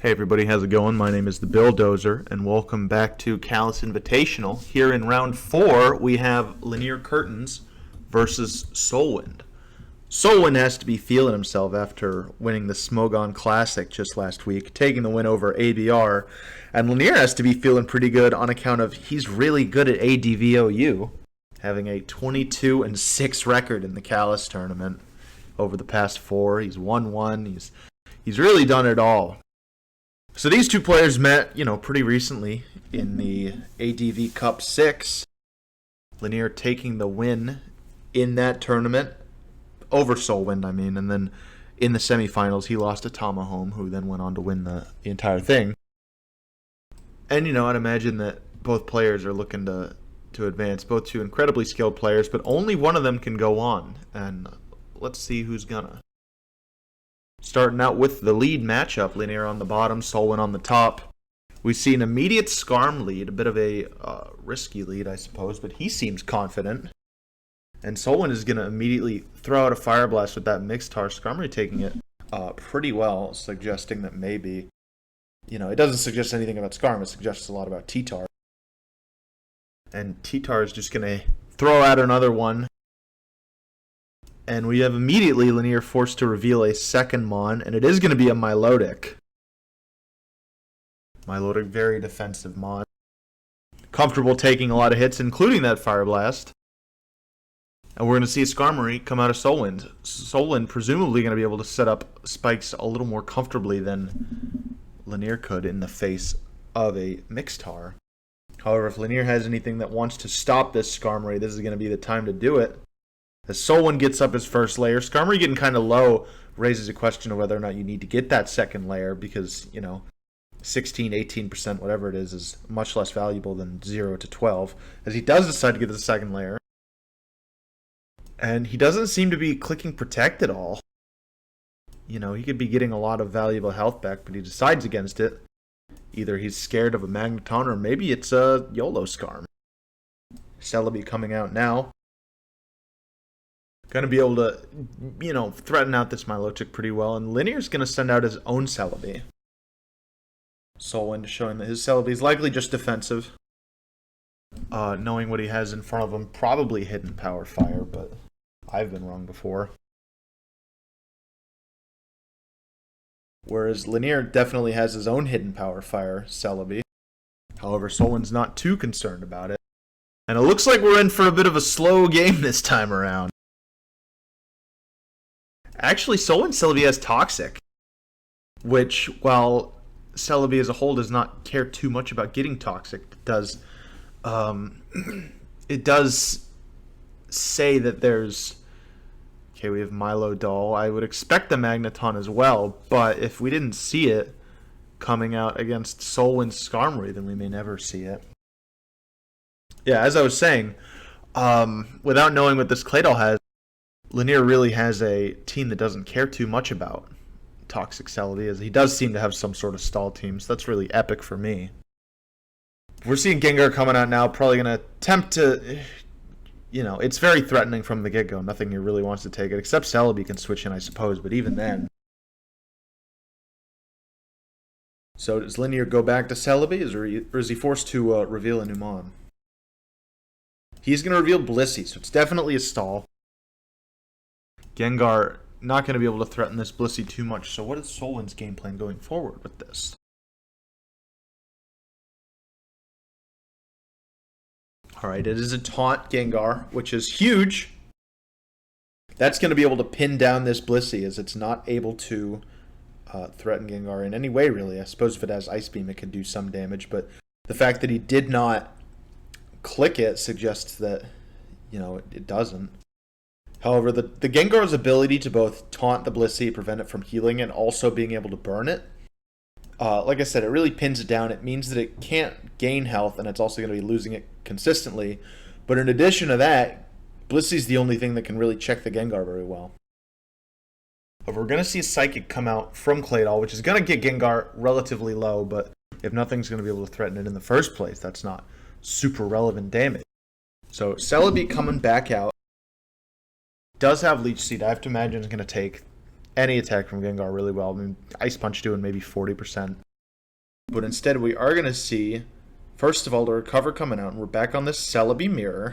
Hey everybody, how's it going? My name is the BILLDOZER, and welcome back to CALLOUS Invitational. Here in round 4, we have Linear Curtains versus SOULWInd. SOULWInd has to be feeling himself after winning the Smogon Classic just last week, taking the win over ABR, and Linear has to be feeling pretty good on account of he's really good at ADVOU, having a 22-6 record in the CALLOUS tournament over the past 4. He's won 1. He's really done it all. So these two players met, pretty recently in the ADV Cup 6. Linear taking the win in that tournament over SOULWInd, and then in the semifinals he lost to Tamahome, who then went on to win the entire thing. And I'd imagine that both players are looking to advance, both two incredibly skilled players, but only one of them can go on, and let's see who's gonna. Starting out with the lead matchup, Linear on the bottom, SOULWInd on the top. We see an immediate Skarm lead, a bit of a risky lead, I suppose, but he seems confident. And SOULWInd is going to immediately throw out a Fire Blast with that Mixtar. Skarmory taking it pretty well, suggesting that maybe, it doesn't suggest anything about Skarm, it suggests a lot about T-Tar. And T-Tar is just going to throw out another one. And we have immediately Linear forced to reveal a second Mon, and it is going to be a Milotic. Milotic, very defensive Mon. Comfortable taking a lot of hits, including that Fire Blast. And we're going to see a Skarmory come out of SOULWInd. SOULWInd presumably going to be able to set up spikes a little more comfortably than Linear could in the face of a Mixtar. However, if Linear has anything that wants to stop this Skarmory, this is going to be the time to do it. As SOULWInd gets up his first layer, Skarmory getting kind of low raises a question of whether or not you need to get that second layer because, 16, 18%, whatever it is much less valuable than 0 to 12. As he does decide to get the second layer. And he doesn't seem to be clicking Protect at all. He could be getting a lot of valuable health back, but he decides against it. Either he's scared of a Magneton or maybe it's a YOLO Skarm. Celebi coming out now. Going to be able to, threaten out this Milotic pretty well. And Linear's going to send out his own Celebi. SOULWInd showing that his Celebi is likely just defensive. Knowing what he has in front of him, probably Hidden Power Fire, but I've been wrong before. Whereas Linear definitely has his own Hidden Power Fire Celebi. However, SOULWInd's not too concerned about it. And it looks like we're in for a bit of a slow game this time around. Actually, SOULWInd Celebi has Toxic, which, while Celebi as a whole does not care too much about getting Toxic, it does say that there's... Okay, we have Milo Doll. I would expect the Magneton as well, but if we didn't see it coming out against SOULWInd Skarmory, then we may never see it. Yeah, as I was saying, without knowing what this Claydol has, Linear really has a team that doesn't care too much about Toxic Celebi, as he does seem to have some sort of stall team, so that's really epic for me. We're seeing Gengar coming out now, probably going to attempt to, it's very threatening from the get-go. Nothing he really wants to take it, except Celebi can switch in, I suppose, but even then. So does Linear go back to Celebi, or is he forced to reveal a new Mon? He's going to reveal Blissey, so it's definitely a stall. Gengar not going to be able to threaten this Blissey too much. So what is SOULWInd's game plan going forward with this? Alright, it is a taunt Gengar, which is huge. That's going to be able to pin down this Blissey, as it's not able to threaten Gengar in any way, really. I suppose if it has Ice Beam, it could do some damage, but the fact that he did not click it suggests that, it doesn't. However, the Gengar's ability to both taunt the Blissey, prevent it from healing, and also being able to burn it, like I said, it really pins it down. It means that it can't gain health, and it's also going to be losing it consistently. But in addition to that, Blissey's the only thing that can really check the Gengar very well. But we're going to see a Psychic come out from Claydol, which is going to get Gengar relatively low, but if nothing's going to be able to threaten it in the first place, that's not super relevant damage. So Celebi coming back out. Does have Leech Seed. I have to imagine it's going to take any attack from Gengar really well. Ice Punch doing maybe 40%. But instead we are going to see, first of all, the recover coming out, and we're back on this Celebi mirror.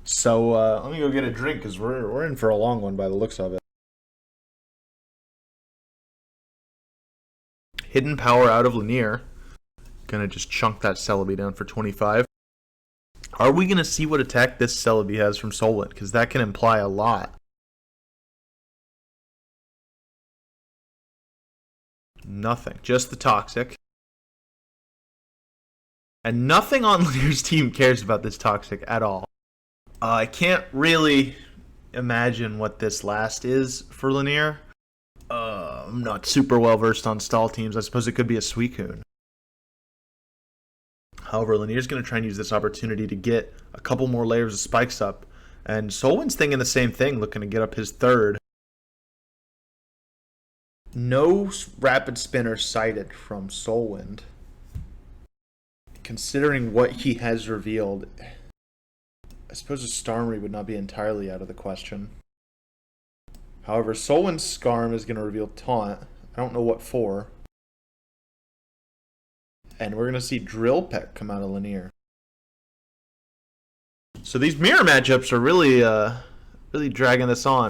So let me go get a drink, because we're in for a long one by the looks of it. Hidden power out of Linear. Gonna just chunk that Celebi down for 25. Are we gonna see what attack this Celebi has from SOULWIND? Because that can imply a lot. Nothing. Just the Toxic. And nothing on Linear's team cares about this Toxic at all. I can't really imagine what this last is for Linear. I'm not super well versed on stall teams. I suppose it could be a Suicune. However, Linear's going to try and use this opportunity to get a couple more layers of spikes up. And SOULWIND's thinking the same thing, looking to get up his third. No rapid spinner sighted from SOULWIND. Considering what he has revealed, I suppose a Starmie would not be entirely out of the question. However, SOULWIND's Skarm is going to reveal Taunt. I don't know what for. And we're going to see Drill Peck come out of Linear. So these mirror matchups are really dragging this on.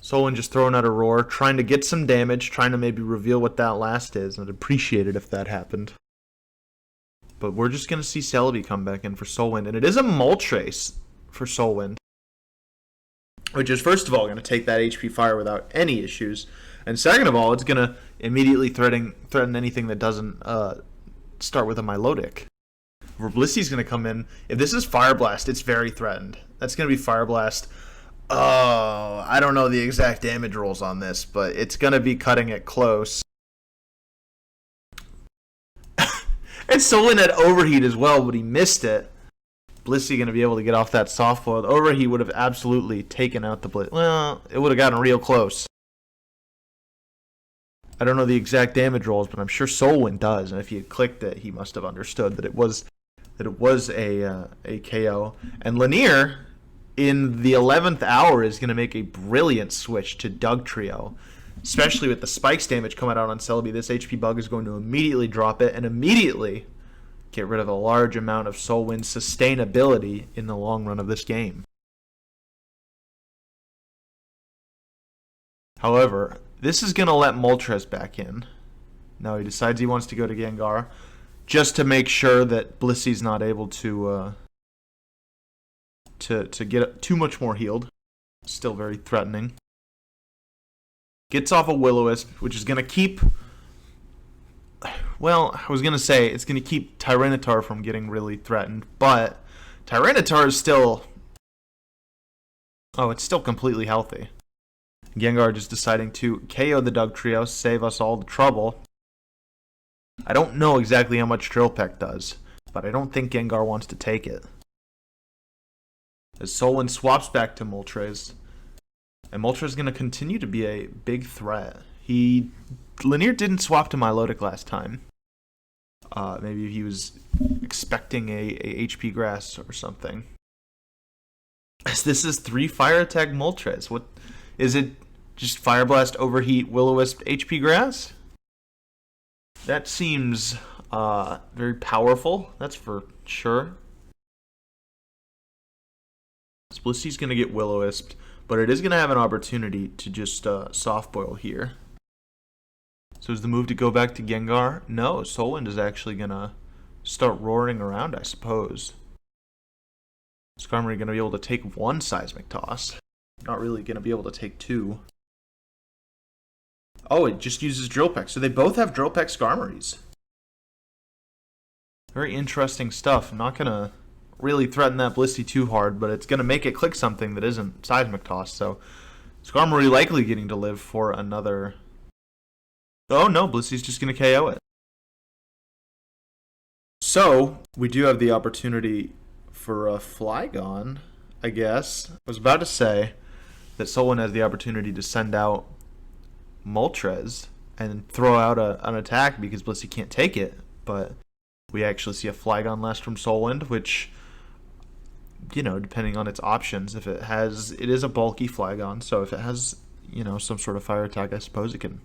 SOULWIND just throwing out a roar, trying to get some damage, trying to maybe reveal what that last is. I'd appreciate it if that happened. But we're just going to see Celebi come back in for SOULWIND. And it is a Moltres for SOULWIND, which is, first of all, going to take that HP Fire without any issues. And second of all, it's going to immediately threaten anything that doesn't start with a Milotic. Blissey's going to come in. If this is Fire Blast, it's very threatened. That's going to be Fire Blast. Oh, I don't know the exact damage rolls on this, but it's going to be cutting it close. And SOULWIND had Overheat as well, but he missed it. Blissey going to be able to get off that soft boiled. Overheat would have absolutely taken out the Bliss. Well, it would have gotten real close. I don't know the exact damage rolls, but I'm sure SOULWIND does. And if he had clicked it, he must have understood that it was a KO. And Linear, in the 11th hour, is going to make a brilliant switch to Dugtrio. Especially with the spikes damage coming out on Celebi, this HP bug is going to immediately drop it and immediately get rid of a large amount of SOULWIND's sustainability in the long run of this game. However, this is going to let Moltres back in. Now he decides he wants to go to Gengar just to make sure that Blissey's not able to get too much more healed. Still very threatening. Gets off a Will-O-Wisp, which is going to keep... Well, I was going to say it's going to keep Tyranitar from getting really threatened, but Tyranitar is still... Oh, it's still completely healthy. Gengar just deciding to KO the Dugtrio, save us all the trouble. I don't know exactly how much Drill Peck does, but I don't think Gengar wants to take it. As SOULWIND swaps back to Moltres, and Moltres is going to continue to be a big threat. Linear didn't swap to Milotic last time. Maybe he was expecting a HP Grass or something. As this is 3 Fire Attack Moltres. What is it? Just Fire Blast, Overheat, Will-O-Wisp, HP Grass? That seems very powerful. That's for sure. Blissey's going to get Will-O-Wisped, but it is going to have an opportunity to just soft boil here. So is the move to go back to Gengar? No, SOULWIND is actually going to start roaring around, I suppose. Skarmory going to be able to take 1 Seismic Toss. Not really going to be able to take 2. Oh, it just uses Drill Peck. So they both have Drill Peck Skarmories. Very interesting stuff. I'm not going to really threaten that Blissey too hard, but it's going to make it click something that isn't Seismic Toss. So Skarmory likely getting to live for another... Oh no, Blissey's just going to KO it. So we do have the opportunity for a Flygon, I guess. I was about to say that SOULWIND has the opportunity to send out Moltres and throw out an attack because Blissey can't take it, but we actually see a Flygon last from SOULWIND, which, you know, depending on its options, if it is a bulky Flygon, so if it has, you know, some sort of fire attack, I suppose it can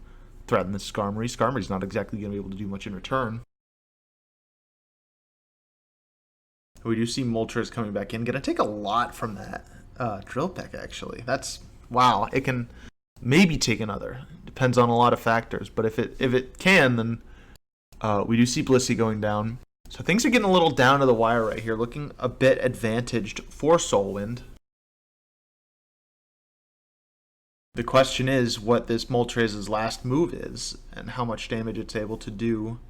threaten this Skarmory. Skarmory's not exactly going to be able to do much in return. We do see Moltres coming back in. Going to take a lot from that Drill Peck, actually. That's, wow. It can maybe take another. Depends on a lot of factors. But if it can, then we do see Blissey going down. So things are getting a little down to the wire right here. Looking a bit advantaged for SOULWInd. The question is what this Moltres' last move is and how much damage it's able to do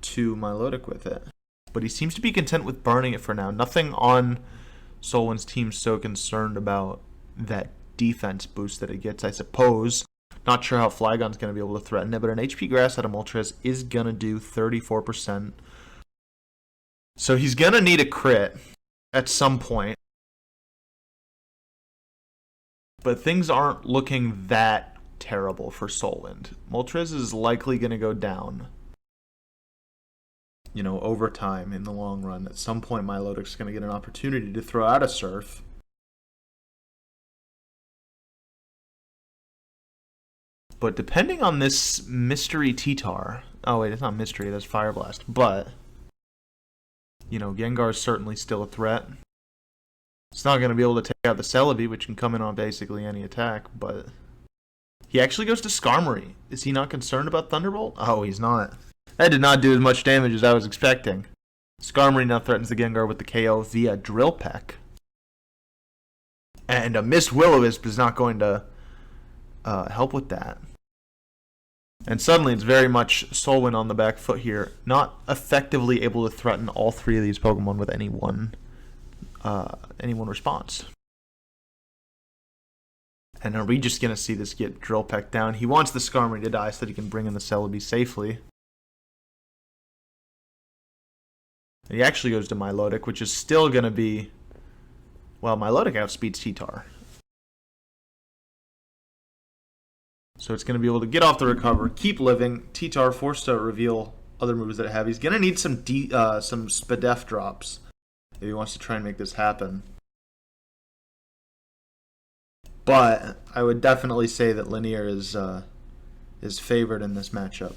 to Milotic with it. But he seems to be content with burning it for now. Nothing on SOULWIND's team so concerned about that defense boost that it gets, I suppose. Not sure how Flygon's going to be able to threaten it, but an HP Grass out of Moltres is going to do 34%. So he's going to need a crit at some point. But things aren't looking that terrible for SOULWInd. Moltres is likely going to go down, you know, over time in the long run. At some point, Milotic's going to get an opportunity to throw out a Surf. But depending on this Mystery T-Tar... Oh, wait, it's not Mystery, that's Fire Blast. But, you know, Gengar's certainly still a threat. It's not going to be able to take out the Celebi, which can come in on basically any attack, but... He actually goes to Skarmory. Is he not concerned about Thunderbolt? Oh, he's not. That did not do as much damage as I was expecting. Skarmory now threatens the Gengar with the KO via Drill Peck. And a Mist Will-O-Wisp is not going to help with that. And suddenly it's very much SOULWInd on the back foot here. Not effectively able to threaten all three of these Pokemon with any one response. And are we just going to see this get Drill Peck down? He wants the Skarmory to die so that he can bring in the Celebi safely. And he actually goes to Milotic, which is still going to be... Well, Milotic outspeeds T-Tar. So it's going to be able to get off the recover, keep living. T-Tar forced to reveal other moves that it have. He's going to need some Spadef drops if he wants to try and make this happen. But I would definitely say that Linear is favored in this matchup.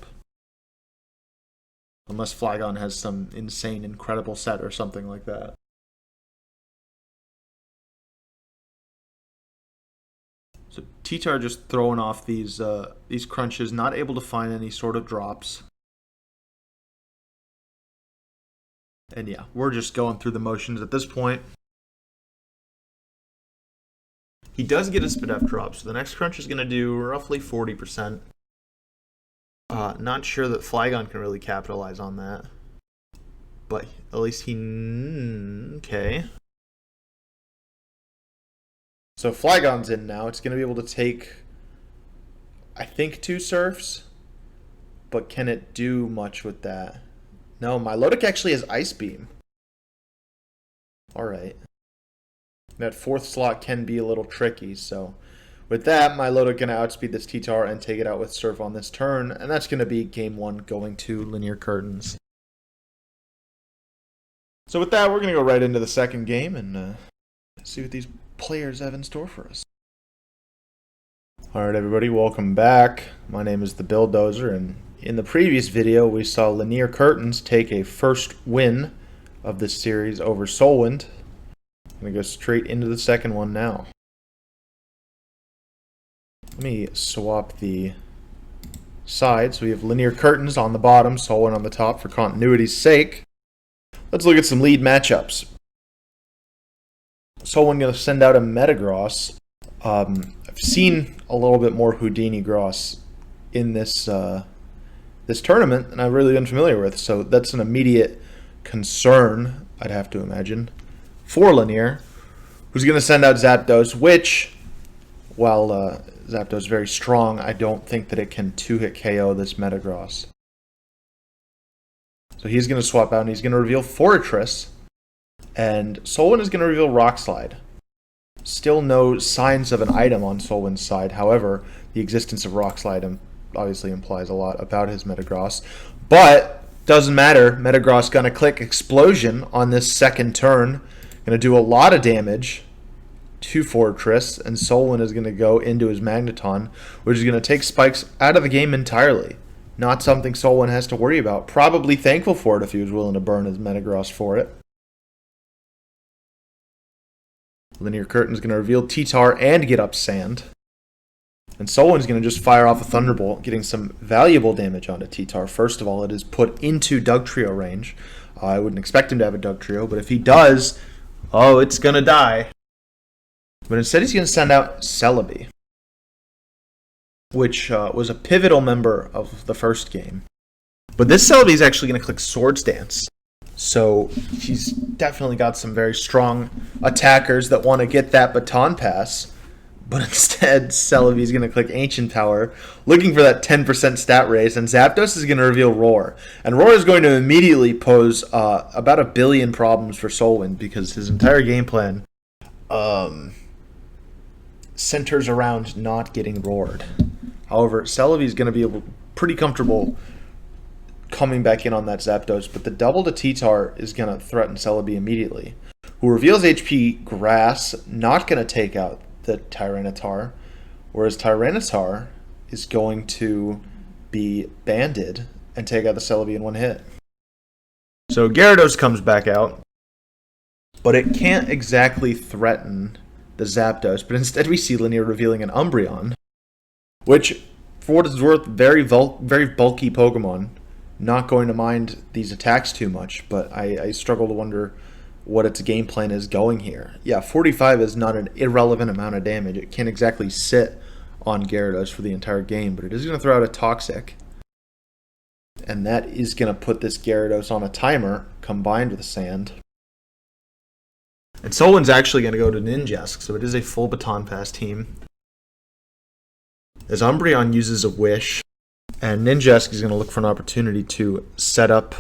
Unless Flygon has some insane, incredible set or something like that. So T-Tar just throwing off these crunches, not able to find any sort of drops. And yeah, we're just going through the motions at this point. He does get a Spadef drop, so the next crunch is going to do roughly 40%. Not sure that Flygon can really capitalize on that. But at least he... Okay. So Flygon's in now. It's going to be able to take, I think, 2 Surfs. But can it do much with that? No, Milotic actually has Ice Beam. Alright. That 4th slot can be a little tricky, so... With that, Milotic going to outspeed this T-Tar and take it out with Surf on this turn, and that's going to be Game 1 going to Linear Curtains. So with that, we're going to go right into the second game and see what these players have in store for us. Alright everybody, welcome back. My name is the BILLDOZER, and in the previous video we saw Linear Curtains take a first win of this series over SOULWInd. I'm going to go straight into the second one now. Let me swap the sides. We have Linear Curtains on the bottom, SOULWInd on the top for continuity's sake. Let's look at some lead matchups. SOULWInd going to send out a Metagross. I've seen a little bit more Houdini Gross in this this tournament, and I've really been familiar with, so that's an immediate concern, I'd have to imagine, for Linear, who's going to send out Zapdos, which, while Zapdos is very strong, I don't think that it can 2-hit KO this Metagross. So he's going to swap out, and he's going to reveal Forretress, and SOULWInd is going to reveal Rock Slide. Still no signs of an item on SOULWIND's side, however, the existence of Rock Slide obviously implies a lot about his Metagross. But, doesn't matter, Metagross going to click Explosion on this second turn. Going to do a lot of damage to Fortress, and SOULWIND is going to go into his Magneton, which is going to take Spikes out of the game entirely. Not something SOULWIND has to worry about. Probably thankful for it if he was willing to burn his Metagross for it. Linear Curtain is going to reveal T-Tar and get up Sand. And SOULWIND is going to just fire off a Thunderbolt, getting some valuable damage onto T-Tar. First of all, it is put into Dugtrio range. I wouldn't expect him to have a Dugtrio, but if he does, oh, it's going to die. But instead he's going to send out Celebi, which was a pivotal member of the first game. But this Celebi is actually going to click Swords Dance. So he's definitely got some very strong attackers that want to get that baton pass. But instead, Celebi is going to click Ancient Power, looking for that 10% stat raise, and Zapdos is going to reveal Roar. And Roar is going to immediately pose about 1 billion problems for SOULWIND, because his entire game plan centers around not getting roared. However, Celebi is going to be pretty comfortable coming back in on that Zapdos, but the double to T-Tar is going to threaten Celebi immediately, who reveals HP Grass, not going to take out the Tyranitar, whereas Tyranitar is going to be banded and take out the Celebi in one hit. So Gyarados comes back out, but it can't exactly threaten the Zapdos, but instead we see Linear revealing an Umbreon, which, for what it's worth, very bulky Pokemon. Not going to mind these attacks too much, but I struggle to wonder what its game plan is going here. Yeah, 45 is not an irrelevant amount of damage. It can't exactly sit on Gyarados for the entire game, but it is going to throw out a Toxic. And that is going to put this Gyarados on a timer, combined with a Sand. And SOULWIND's actually going to go to Ninjask, so it is a full Baton Pass team. As Umbreon uses a Wish, and Ninjask is going to look for an opportunity to set up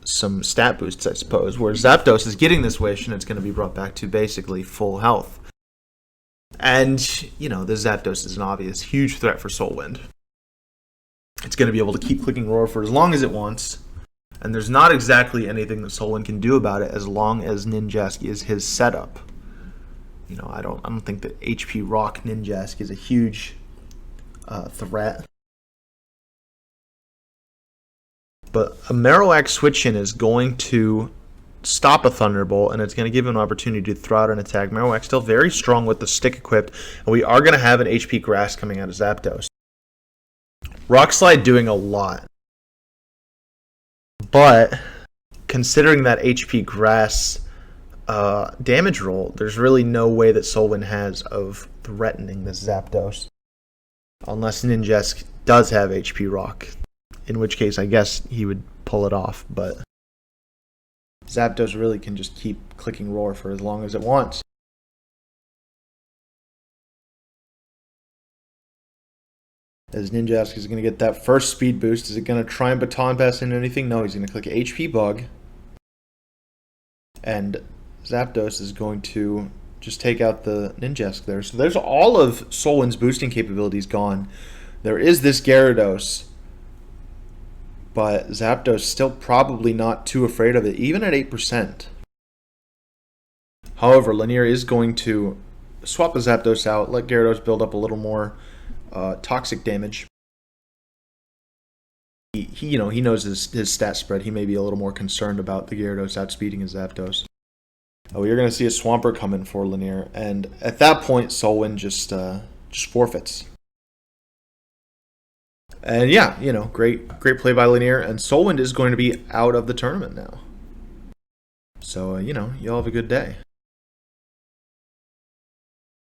some stat boosts, I suppose, where Zapdos is getting this Wish, and it's going to be brought back to basically full health. And, you know, the Zapdos is an obvious huge threat for SOULWIND. It's going to be able to keep clicking Roar for as long as it wants, and there's not exactly anything that SOULWIND can do about it as long as Ninjask is his setup. You know, I don't think that HP Rock Ninjask is a huge threat. But a Marowak switch-in is going to stop a Thunderbolt, and it's going to give him an opportunity to throw out an attack. Marowak's still very strong with the stick equipped, and we are going to have an HP Grass coming out of Zapdos. Rock Slide doing a lot. But considering that HP Grass damage roll, there's really no way that SOULWIND has of threatening this Zapdos. Unless Ninjask does have HP Rock, in which case I guess he would pull it off, but Zapdos really can just keep clicking Roar for as long as it wants. As Ninjask is going to get that first speed boost, is it going to try and Baton Pass into anything? No, he's going to click HP Bug. And Zapdos is going to just take out the Ninjask there. So there's all of SOULWIND's boosting capabilities gone. There is this Gyarados, but Zapdos still probably not too afraid of it, even at 8%. However, Linear is going to swap the Zapdos out, let Gyarados build up a little more toxic damage. He knows his stat spread. He may be a little more concerned about the Gyarados outspeeding his Zapdos. You're going to see a Swampert come in for Linear, and at that point, SOULWIND just forfeits. And yeah, great play by Linear, and SOULWIND is going to be out of the tournament now. So, y'all have a good day.